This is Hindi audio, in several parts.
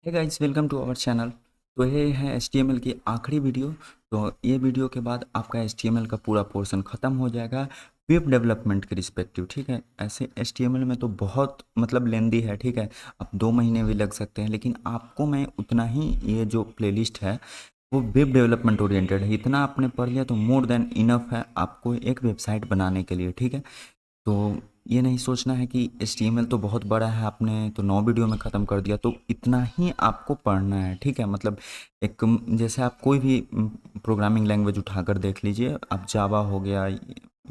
Hey guys, welcome to our channel. तो ये है HTML की आखिरी वीडियो। तो ये वीडियो के बाद आपका HTML का पूरा पोर्शन ख़त्म हो जाएगा वेब डेवलपमेंट के रिस्पेक्टिव। ठीक है, ऐसे HTML में तो बहुत मतलब लेंदी है। ठीक है, अब 2 महीने भी लग सकते हैं, लेकिन आपको मैं उतना ही, ये जो प्लेलिस्ट है वो वेब डेवलपमेंट ओरिएंटेड है, इतना आपने पढ़ लिया तो मोर देन इनफ है आपको एक वेबसाइट बनाने के लिए। ठीक है, तो ये नहीं सोचना है कि HTML तो बहुत बड़ा है, आपने तो 9 वीडियो में ख़त्म कर दिया, तो इतना ही आपको पढ़ना है। ठीक है, मतलब एक जैसे आप कोई भी प्रोग्रामिंग लैंग्वेज उठाकर देख लीजिए, आप जावा हो गया,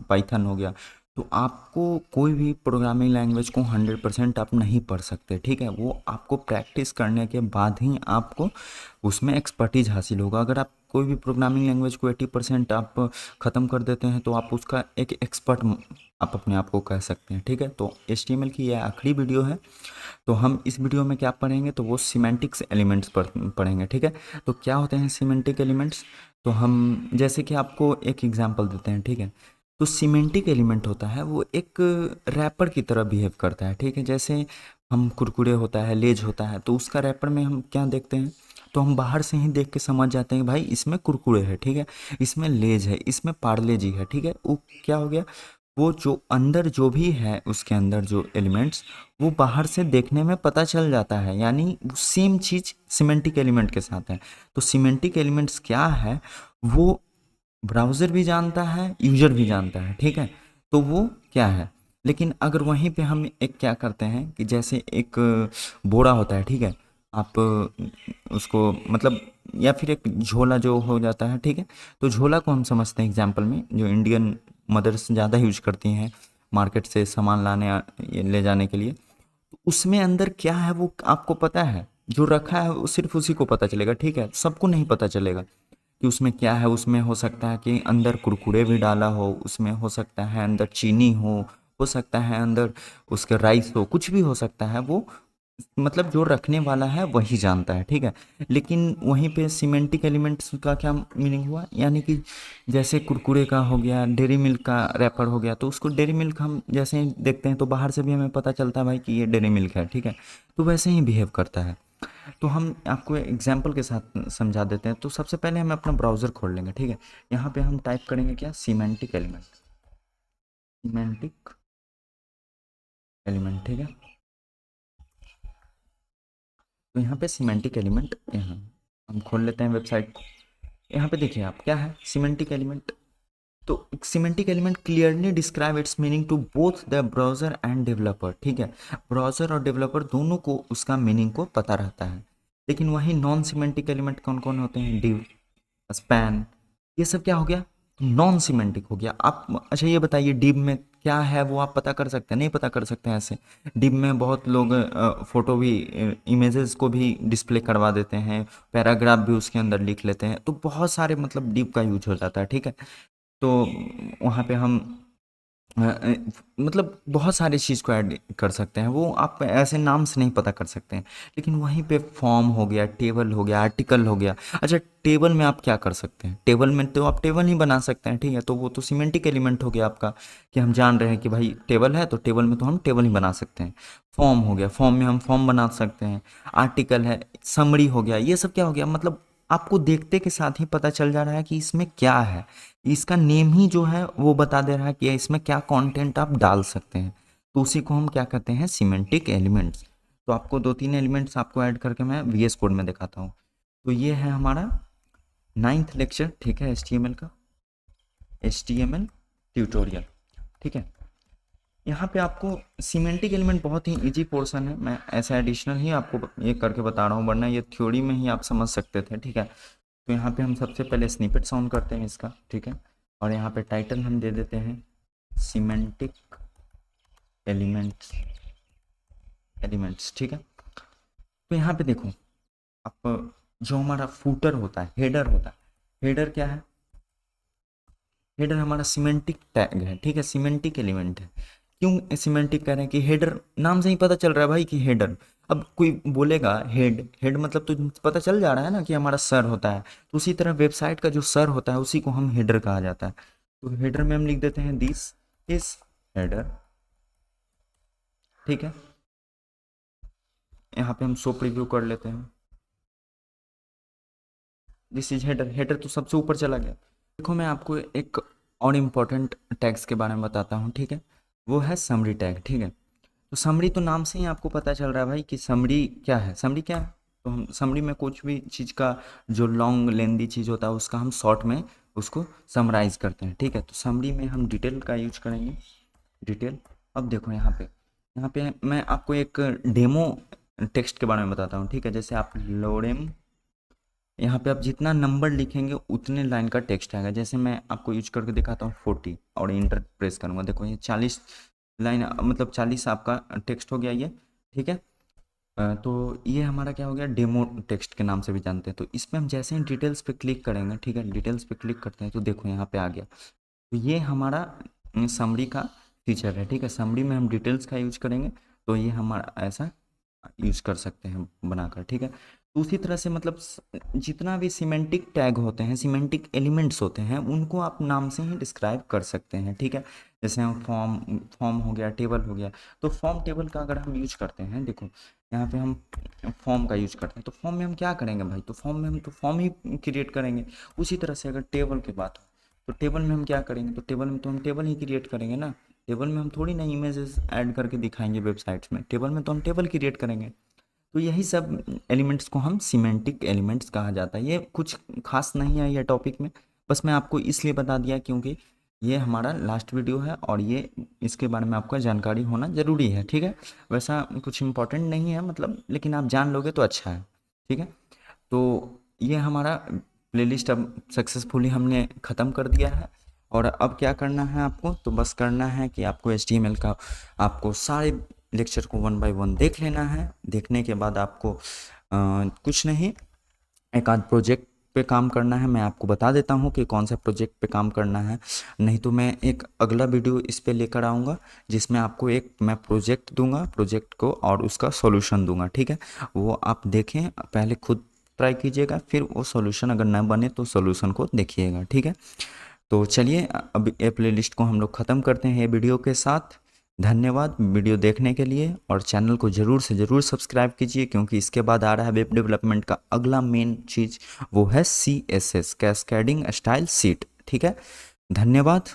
पाइथन हो गया, तो आपको कोई भी प्रोग्रामिंग लैंग्वेज को 100% आप नहीं पढ़ सकते। ठीक है, वो आपको प्रैक्टिस करने के बाद ही आपको उसमें एक्सपर्टीज हासिल होगा। अगर आप कोई भी प्रोग्रामिंग लैंग्वेज को 80% आप ख़त्म कर देते हैं तो आप उसका एक एक्सपर्ट आप अपने आप को कह सकते हैं। ठीक है, तो HTML की यह आखिरी वीडियो है। तो हम इस वीडियो में क्या पढ़ेंगे, तो वो सिमेंटिक्स एलिमेंट्स पढ़ेंगे। ठीक है, तो क्या होते हैं सिमेंटिक एलिमेंट्स, तो हम जैसे कि आपको एक एग्जांपल देते हैं। ठीक है, तो सिमेंटिक एलिमेंट होता है वो एक रैपर की तरह बिहेव करता है। ठीक है, जैसे हम कुरकुरे होता है, लेज होता है, तो उसका रैपर में हम क्या देखते हैं, तो हम बाहर से ही देख के समझ जाते हैं भाई इसमें कुरकुरे है। ठीक है, इसमें लेज है, इसमें पार्ले जी है। ठीक है, वो क्या हो गया, वो जो अंदर जो भी है उसके अंदर जो एलिमेंट्स, वो बाहर से देखने में पता चल जाता है, यानी सेम चीज़ सिमेंटिक एलिमेंट के साथ है। तो सिमेंटिक एलिमेंट्स क्या है, वो ब्राउज़र भी जानता है, यूजर भी जानता है। ठीक है, तो वो क्या है, लेकिन अगर वहीं पे हम एक क्या करते हैं कि जैसे एक बोरा होता है। ठीक है, आप उसको मतलब, या फिर एक झोला जो हो जाता है। ठीक है, तो झोला को हम समझते हैं एग्जाम्पल में, जो इंडियन मदर्स ज़्यादा यूज करती हैं मार्केट से सामान ये ले जाने के लिए। तो उसमें अंदर क्या है वो आपको पता है, जो रखा है वो सिर्फ उसी को पता चलेगा। ठीक है, सबको नहीं पता चलेगा कि उसमें क्या है। उसमें हो सकता है कि अंदर कुरकुरे भी डाला हो, उसमें हो सकता है अंदर चीनी हो सकता है अंदर उसके राइस हो, कुछ भी हो सकता है। वो मतलब जो रखने वाला है वही जानता है। ठीक है, लेकिन वहीं पे सिमेंटिक एलिमेंट्स का क्या मीनिंग हुआ, यानी कि जैसे कुरकुरे का हो गया, डेयरी मिल्क का रैपर हो गया, तो उसको डेयरी मिल्क हम जैसे ही देखते हैं तो बाहर से भी हमें पता चलता है भाई कि ये डेयरी मिल्क है। ठीक है, तो वैसे ही बिहेव करता है। तो हम आपको एग्जाम्पल के साथ समझा देते हैं। तो सबसे पहले हम अपना ब्राउज़र खोल लेंगे। ठीक है, यहाँ पे हम टाइप करेंगे क्या, सीमेंटिक एलिमेंट, सीमेंटिक एलिमेंट। ठीक है, तो यहाँ पे सीमेंटिक एलिमेंट, यहाँ हम खोल लेते हैं वेबसाइट को। यहाँ पे देखिए आप, क्या है सीमेंटिक एलिमेंट, तो semantic element clearly describe its meaning to both the browser and developer. ठीक है, ब्राउज़र और डेवलपर दोनों को उसका मीनिंग को पता रहता है। लेकिन वही नॉन सीमेंटिक एलिमेंट कौन कौन होते हैं, डिव, स्पैन, ये सब क्या हो गया, नॉन सीमेंटिक हो गया। आप अच्छा ये बताइए, डिव में क्या है वो आप पता कर सकते हैं, नहीं पता कर सकते हैं ऐसे। डिव में बहुत लोग फोटो भी, इमेजेस को भी डिस्प्ले करवा देते हैं, पैराग्राफ भी उसके अंदर लिख लेते हैं, तो बहुत सारे मतलब डिव का यूज हो जाता है। ठीक है, तो वहाँ पे हम मतलब बहुत सारी चीज़ को ऐड कर सकते हैं, वो आप ऐसे नाम से नहीं पता कर सकते हैं। लेकिन वहीं पे फॉर्म हो गया, टेबल हो गया, आर्टिकल हो गया। अच्छा, टेबल में आप क्या कर सकते हैं, टेबल में तो आप टेबल ही बना सकते हैं। ठीक है, तो वो तो सीमेंटिक एलिमेंट हो गया आपका, कि हम जान रहे हैं कि भाई टेबल है तो टेबल में तो हम टेबल ही बना सकते हैं। फॉर्म हो गया, फॉर्म में हम फॉर्म बना सकते हैं। आर्टिकल है, समरी हो गया, ये सब क्या हो गया, मतलब आपको देखते के साथ ही पता चल जा रहा है कि इसमें क्या है। इसका नेम ही जो है वो बता दे रहा है कि इसमें क्या कंटेंट आप डाल सकते हैं। तो उसी को हम क्या कहते हैं, सीमेंटिक एलिमेंट्स। तो आपको 2-3 एलिमेंट्स आपको ऐड करके मैं VS कोड में दिखाता हूँ। तो ये है हमारा 9th लेक्चर। ठीक है, HTML का, HTML ट्यूटोरियल। ठीक है, यहाँ पे आपको सीमेंटिक एलिमेंट बहुत ही इजी पोर्शन है, मैं ऐसा एडिशनल ही आपको ये करके बता रहा हूँ, वरना ये थ्योरी में ही आप समझ सकते थे। ठीक है, तो यहाँ पे हम सबसे पहले स्निपेट साउंड करते हैं इसका। ठीक है, और यहाँ पे टाइटल हम दे देते हैं सीमेंटिक एलिमेंट्स, एलिमेंट्स। ठीक है, तो यहाँ पे देखो आप, जो हमारा फूटर होता है, हेडर होता है, हेडर क्या है, हेडर हमारा सीमेंटिक टैग है। ठीक है, सीमेंटिक एलिमेंट है। क्यों सीमेंटिक कह रहे हैं, कि हेडर नाम से ही पता चल रहा है भाई कि हेडर। अब कोई बोलेगा हेड, हेड मतलब तो पता चल जा रहा है ना कि हमारा सर होता है, तो उसी तरह वेबसाइट का जो सर होता है उसी को हम हेडर कहा जाता है। तो हेडर में हम लिख देते हैं दिस इज हेडर। ठीक है, यहाँ पे हम शो प्रीव्यू कर लेते हैं। दिस इज हेडर, हेडर तो सबसे ऊपर चला गया। देखो मैं आपको एक और इम्पोर्टेंट टैग्स के बारे में बताता हूँ, ठीक है, वो है समरी टैग, ठीक है। तो समरी तो नाम से ही आपको पता चल रहा है भाई कि समरी क्या है। समरी क्या है, तो हम समरी में कुछ भी चीज़ का जो लॉन्ग लेंदी चीज़ होता है उसका हम शॉर्ट में उसको समराइज करते हैं, ठीक है। तो समरी में हम डिटेल का यूज करेंगे, डिटेल। अब देखो यहाँ पे मैं आपको एक डेमो टेक्स्ट के बारे में बताता हूँ, ठीक है। जैसे आप लोडेम, यहाँ पे आप जितना नंबर लिखेंगे उतने लाइन का टेक्स्ट आएगा। जैसे मैं आपको यूज करके दिखाता हूँ 40 और इंटर प्रेस करूँगा, देखो ये 40 लाइन, मतलब 40 आपका टेक्स्ट हो गया ये, ठीक है। तो ये हमारा क्या हो गया, डेमो टेक्स्ट के नाम से भी जानते हैं। तो इस पर हम जैसे ही डिटेल्स पे क्लिक करेंगे, ठीक है, डिटेल्स पे क्लिक करते हैं तो देखो यहाँ पे आ गया। तो ये हमारा समरी का फीचर है, ठीक है। समरी में हम डिटेल्स का यूज करेंगे तो ये हमारा ऐसा यूज कर सकते हैं बनाकर, ठीक है। तो उसी तरह से मतलब जितना भी सिमेंटिक टैग होते हैं, सिमेंटिक एलिमेंट्स होते हैं, उनको आप नाम से ही डिस्क्राइब कर सकते हैं, ठीक है। जैसे हम फॉर्म हो गया, टेबल हो गया। तो फॉर्म टेबल का अगर हम यूज करते हैं, देखो यहाँ पे हम फॉर्म का यूज करते हैं, तो फॉर्म में हम क्या करेंगे भाई, तो फॉर्म में हम तो फॉर्म ही क्रिएट करेंगे। उसी तरह से अगर टेबल की बात हो तो टेबल में हम क्या करेंगे, तो टेबल में तो हम टेबल ही क्रिएट करेंगे ना। टेबल में हम थोड़ी ना इमेजेस ऐड करके दिखाएंगे वेबसाइट्स में, टेबल में तो हम टेबल क्रिएट करेंगे। तो यही सब एलिमेंट्स को हम सिमेंटिक एलिमेंट्स कहा जाता है। ये कुछ खास नहीं है ये टॉपिक में, बस मैं आपको इसलिए बता दिया क्योंकि ये हमारा लास्ट वीडियो है और ये इसके बारे में आपका जानकारी होना ज़रूरी है, ठीक है। वैसा कुछ इम्पोर्टेंट नहीं है मतलब, लेकिन आप जान लोगे तो अच्छा है, ठीक है। तो ये हमारा प्लेलिस्ट अब सक्सेसफुली हमने ख़त्म कर दिया है। और अब क्या करना है आपको, तो बस करना है कि आपको HTML का आपको सारे लेक्चर को 1 बाय 1 देख लेना है। देखने के बाद आपको कुछ नहीं, एक आध प्रोजेक्ट पे काम करना है। मैं आपको बता देता हूँ कि कौन सा प्रोजेक्ट पे काम करना है, नहीं तो मैं एक अगला वीडियो इस पे लेकर आऊँगा जिसमें आपको एक मैं प्रोजेक्ट दूंगा, प्रोजेक्ट को और उसका सॉल्यूशन दूंगा, ठीक है। वो आप देखें, पहले खुद ट्राई कीजिएगा, फिर वो सॉल्यूशन अगर ना बने तो सॉल्यूशन को देखिएगा, ठीक है। तो चलिए अब ये प्लेलिस्ट को हम लोग ख़त्म करते हैं ये वीडियो के साथ। धन्यवाद वीडियो देखने के लिए, और चैनल को ज़रूर से ज़रूर सब्सक्राइब कीजिए क्योंकि इसके बाद आ रहा है वेब डेवलपमेंट का अगला मेन चीज़, वो है CSS कैस्केडिंग स्टाइल शीट, ठीक है। धन्यवाद।